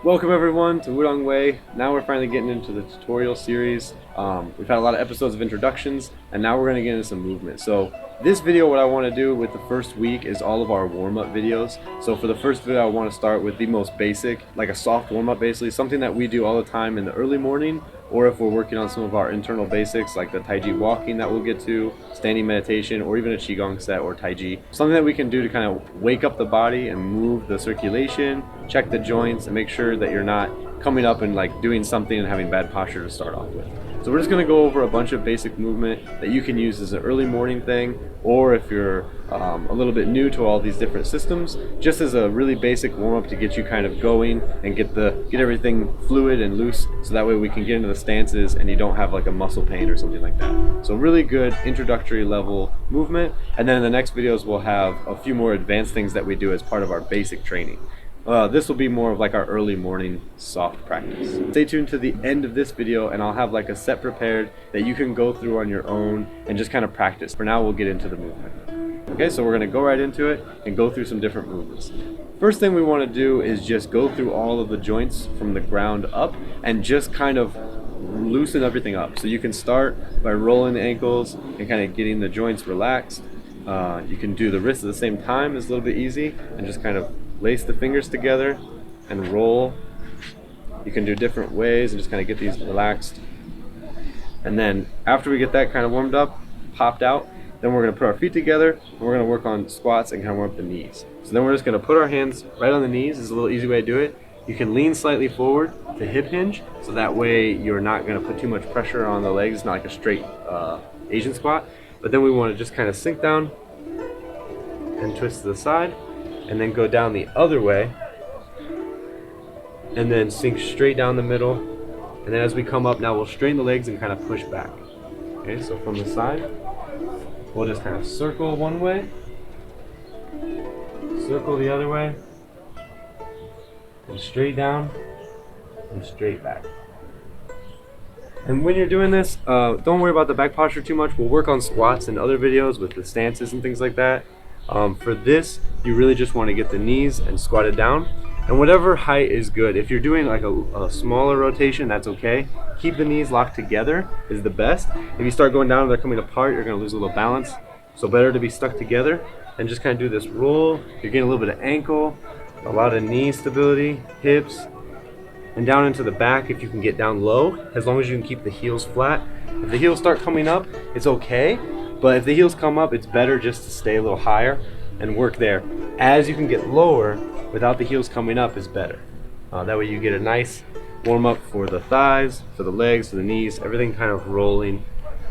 Welcome everyone to Wudang Way. Now we're finally getting into the tutorial series. We've had a lot of episodes of introductions, and now we're going to get into some movement. So this video, what I want to do with the first week is all of our warm-up videos. So for the first video, I want to start with the most basic, like a soft warm-up basically, something that we do all the time in the early morning, or if we're working on some of our internal basics like the Tai Chi walking that we'll get to, standing meditation, or even a Qigong set or Tai Chi. Something that we can do to kind of wake up the body and move the circulation, check the joints, and make sure that you're not coming up and like doing something and having bad posture to start off with. So we're just going to go over a bunch of basic movement that you can use as an early morning thing, or if you're a little bit new to all these different systems, just as a really basic warm-up to get you kind of going and get everything fluid and loose, so that way we can get into the stances and you don't have like a muscle pain or something like that. So really good introductory level movement, and then in the next videos we'll have a few more advanced things that we do as part of our basic training. This will be more of like our early morning soft practice. Stay tuned to the end of this video and I'll have like a set prepared that you can go through on your own and just kind of practice. For now we'll get into the movement. Okay, so we're going to go right into it and go through some different movements. First thing we want to do is just go through all of the joints from the ground up and just kind of loosen everything up. So you can start by rolling the ankles and kind of getting the joints relaxed. You can do the wrists at the same time, it's a little bit easy, and just kind of lace the fingers together and roll. You can do different ways and just kind of get these relaxed. And then after we get that kind of warmed up, popped out, then we're going to put our feet together and we're going to work on squats and kind of warm up the knees. So then we're just going to put our hands right on the knees. This is a little easy way to do it. You can lean slightly forward to hip hinge, so that way you're not going to put too much pressure on the legs. It's not like a straight Asian squat. But then we want to just kind of sink down and twist to the side, and then go down the other way, and then sink straight down the middle. And then as we come up, now we'll straighten the legs and kind of push back. Okay, so from the side, we'll just kind of circle one way, circle the other way, and straight down and straight back. And when you're doing this, don't worry about the back posture too much. We'll work on squats in other videos with the stances and things like that. For this, you really just want to get the knees and squat it down, and whatever height is good. If you're doing like a smaller rotation, that's okay. Keep the knees locked together is the best. If you start going down and they're coming apart, you're going to lose a little balance. So better to be stuck together and just kind of do this roll. You're getting a little bit of ankle, a lot of knee stability, hips, and down into the back. If you can get down low, as long as you can keep the heels flat. If the heels start coming up, it's okay. But if the heels come up, it's better just to stay a little higher and work there. As you can get lower, without the heels coming up is better. That way you get a nice warm up for the thighs, for the legs, for the knees, everything kind of rolling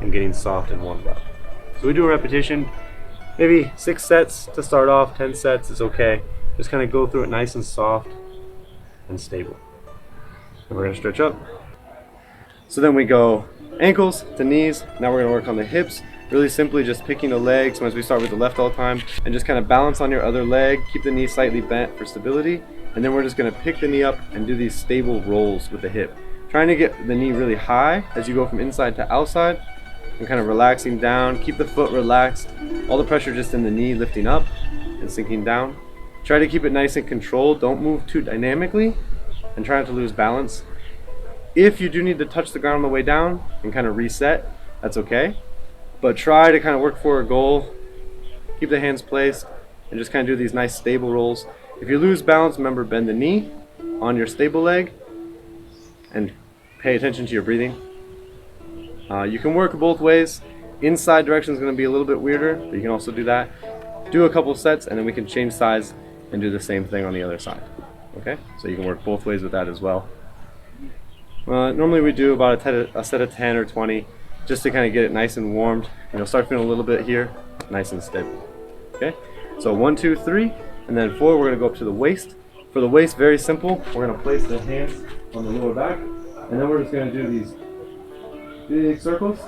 and getting soft and warmed up. So we do a repetition, maybe 6 sets to start off, 10 sets is okay. Just kind of go through it nice and soft and stable. And we're going to stretch up. So then we go ankles to knees. Now we're going to work on the hips. Really simply just picking a leg. Sometimes we start with the left all the time, and just kind of balance on your other leg. Keep the knee slightly bent for stability, and then we're just going to pick the knee up and do these stable rolls with the hip. Trying to get the knee really high as you go from inside to outside, and kind of relaxing down. Keep the foot relaxed. All the pressure just in the knee, lifting up and sinking down. Try to keep it nice and controlled. Don't move too dynamically, and try not to lose balance. If you do need to touch the ground on the way down and kind of reset, that's okay. But try to kind of work for a goal. Keep the hands placed and just kind of do these nice stable rolls. If you lose balance, remember, bend the knee on your stable leg and pay attention to your breathing. You can work both ways. Inside direction is going to be a little bit weirder, but you can also do that. Do a couple sets and then we can change sides and do the same thing on the other side. Okay, so you can work both ways with that as well. Normally we do about a set of 10 or 20, just to kind of get it nice and warmed. And you'll start feeling a little bit here, nice and stable. Okay, so 1, 2, 3, and then 4, we're going to go up to the waist. For the waist, very simple. We're going to place the hands on the lower back, and then we're just going to do these big circles.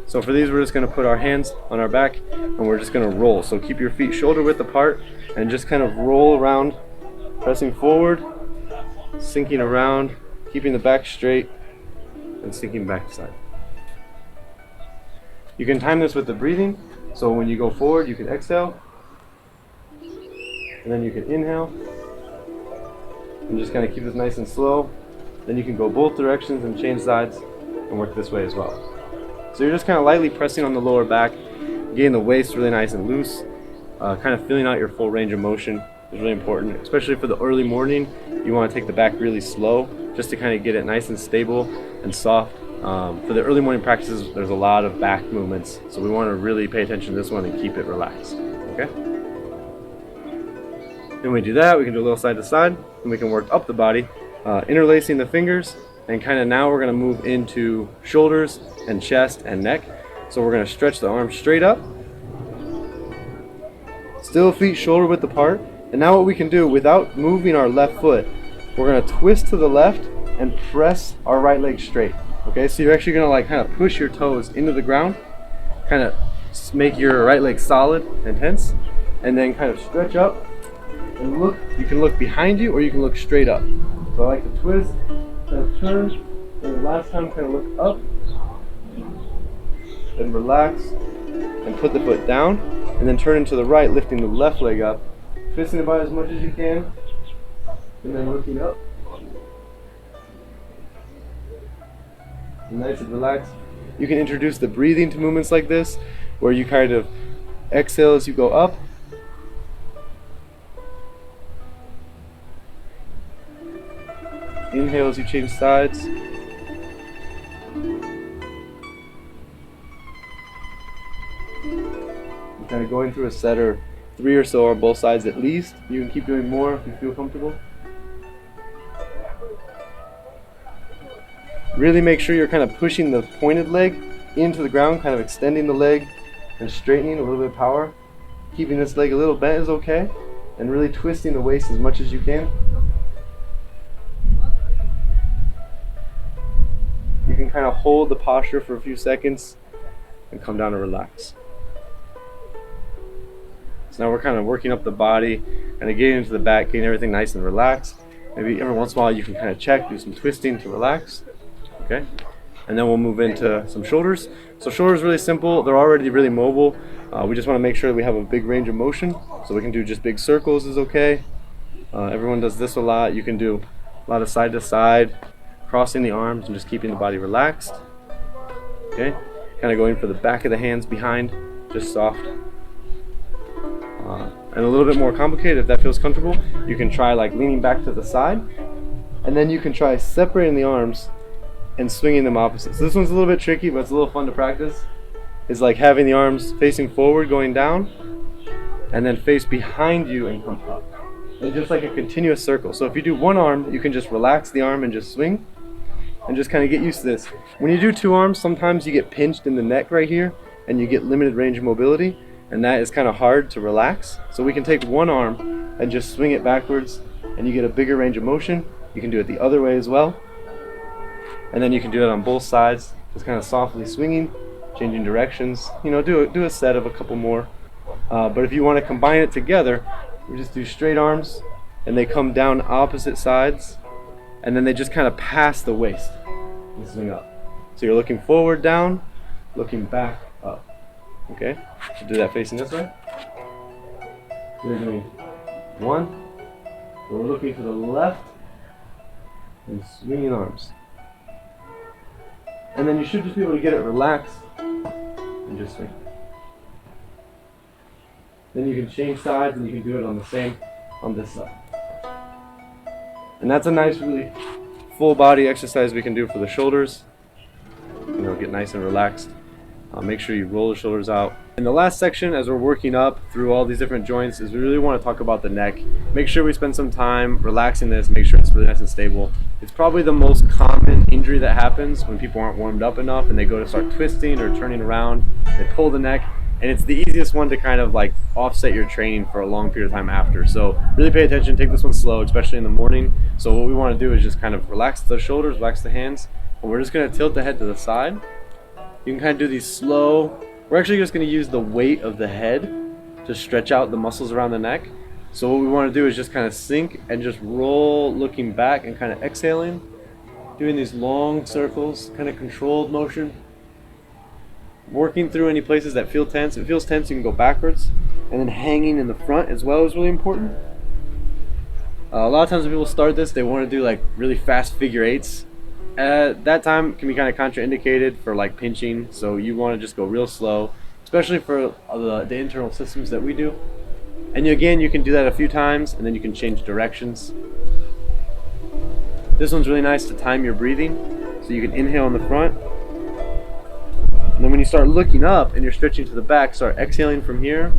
So for these, we're just going to put our hands on our back, and we're just going to roll. So keep your feet shoulder width apart, and just kind of roll around, pressing forward, sinking around, keeping the back straight, and sinking back to side. You can time this with the breathing, so when you go forward, you can exhale, And then you can inhale and just kind of keep this nice and slow. Then you can go both directions and change sides and work this way as well. So you're just kind of lightly pressing on the lower back, getting the waist really nice and loose, kind of feeling out your full range of motion is really important, especially for the early morning. You want to take the back really slow just to kind of get it nice and stable and soft. For the early morning practices, there's a lot of back movements, so we want to really pay attention to this one and keep it relaxed. Okay? Then we do that, we can do a little side to side, and we can work up the body, interlacing the fingers, and kind of now we're going to move into shoulders and chest and neck. So we're going to stretch the arms straight up, still feet shoulder width apart, and now what we can do without moving our left foot, we're going to twist to the left and press our right leg straight. Okay, so you're actually going to like kind of push your toes into the ground, kind of make your right leg solid and tense, and then kind of stretch up and look. You can look behind you or you can look straight up. So I like to twist, kind of turn, and the last time kind of look up, then relax and put the foot down, and then turn into the right, lifting the left leg up, twisting about as much as you can, and then looking up. Nice and relaxed. You can introduce the breathing to movements like this, where you kind of exhale as you go up, inhale as you change sides, you're kind of going through a set or 3 or so on both sides at least. You can keep doing more if you feel comfortable. Really make sure you're kind of pushing the pointed leg into the ground, kind of extending the leg and straightening, a little bit of power. Keeping this leg a little bent is okay, and really twisting the waist as much as you can. You can kind of hold the posture for a few seconds and come down and relax. So now we're kind of working up the body, kind of getting into the back, getting everything nice and relaxed. Maybe every once in a while you can kind of check, do some twisting to relax. Okay, and then we'll move into some shoulders. So shoulders really simple. They're already really mobile. We just want to make sure that we have a big range of motion. So we can do just big circles is okay. Everyone does this a lot. You can do a lot of side to side, crossing the arms and just keeping the body relaxed. Okay, kind of going for the back of the hands behind, just soft. And a little bit more complicated, if that feels comfortable, you can try like leaning back to the side, and then you can try separating the arms and swinging them opposite. So this one's a little bit tricky, but it's a little fun to practice. It's like having the arms facing forward going down, and then face behind you and come up. And just like a continuous circle. So if you do one arm, you can just relax the arm and just swing, and just kind of get used to this. When you do two arms, sometimes you get pinched in the neck right here, and you get limited range of mobility, and that is kind of hard to relax. So we can take one arm and just swing it backwards, and you get a bigger range of motion. You can do it the other way as well. And then you can do it on both sides, just kind of softly swinging, changing directions. You know, do a set of a couple more. But if you want to combine it together, we just do straight arms, and they come down opposite sides, and then they just kind of pass the waist and swing up. So you're looking forward down, looking back up. Okay? So do that facing this way. So you're doing one. So we're looking to the left and swinging arms. And then you should just be able to get it relaxed and just swing. Then you can change sides and you can do it on the same on this side. And that's a nice, really full body exercise we can do for the shoulders. You know, get nice and relaxed. Make sure you roll the shoulders out. And the last section, as we're working up through all these different joints, is we really want to talk about the neck. Make sure we spend some time relaxing this, make sure it's really nice and stable. It's probably the most common injury that happens when people aren't warmed up enough and they go to start twisting or turning around. They pull the neck, and it's the easiest one to kind of like offset your training for a long period of time after. So really pay attention, take this one slow, especially in the morning. So what we want to do is just kind of relax the shoulders, relax the hands, and we're just going to tilt the head to the side. You can kind of do these slow. We're actually just going to use the weight of the head to stretch out the muscles around the neck. So what we want to do is just kind of sink and just roll, looking back and kind of exhaling, doing these long circles, kind of controlled motion. Working through any places that feel tense. If it feels tense, you can go backwards. And then hanging in the front as well is really important. A lot of times when people start this, they want to do like really fast figure eights. That time can be kind of contraindicated for like pinching, so you want to just go real slow, especially for the internal systems that we do. And again, you can do that a few times, and then you can change directions. This one's really nice to time your breathing, so you can inhale in the front, and then when you start looking up and you're stretching to the back, start exhaling from here.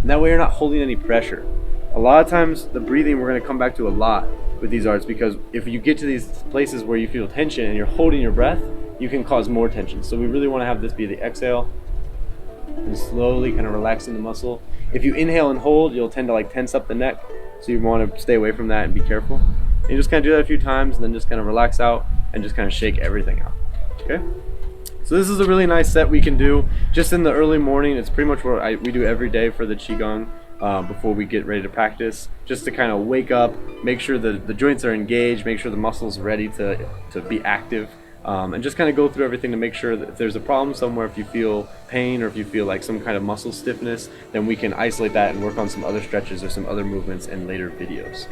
And that way you're not holding any pressure. A lot of times the breathing we're going to come back to a lot with these arts, because if you get to these places where you feel tension and you're holding your breath, you can cause more tension. So we really want to have this be the exhale and slowly kind of relaxing the muscle. If you inhale and hold, you'll tend to like tense up the neck, so you want to stay away from that and be careful. And you just kind of do that a few times and then just kind of relax out and just kind of shake everything out. Okay? So this is a really nice set we can do just in the early morning. It's pretty much what we do every day for the Qigong before we get ready to practice, just to kind of wake up, make sure that the joints are engaged, make sure the muscles are ready to be active, and just kind of go through everything to make sure that if there's a problem somewhere, if you feel pain or if you feel like some kind of muscle stiffness, then we can isolate that and work on some other stretches or some other movements in later videos.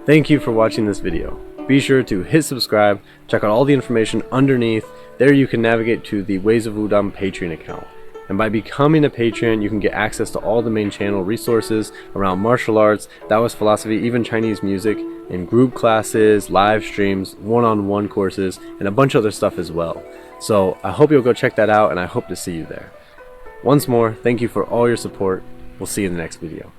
Thank you for watching this video. Be sure to hit subscribe, check out all the information underneath. There you can navigate to the Ways of Wudang Patreon account. And by becoming a patron, you can get access to all the main channel resources around martial arts, Taoist philosophy, even Chinese music, and group classes, live streams, one-on-one courses, and a bunch of other stuff as well. So I hope you'll go check that out, and I hope to see you there. Once more, thank you for all your support. We'll see you in the next video.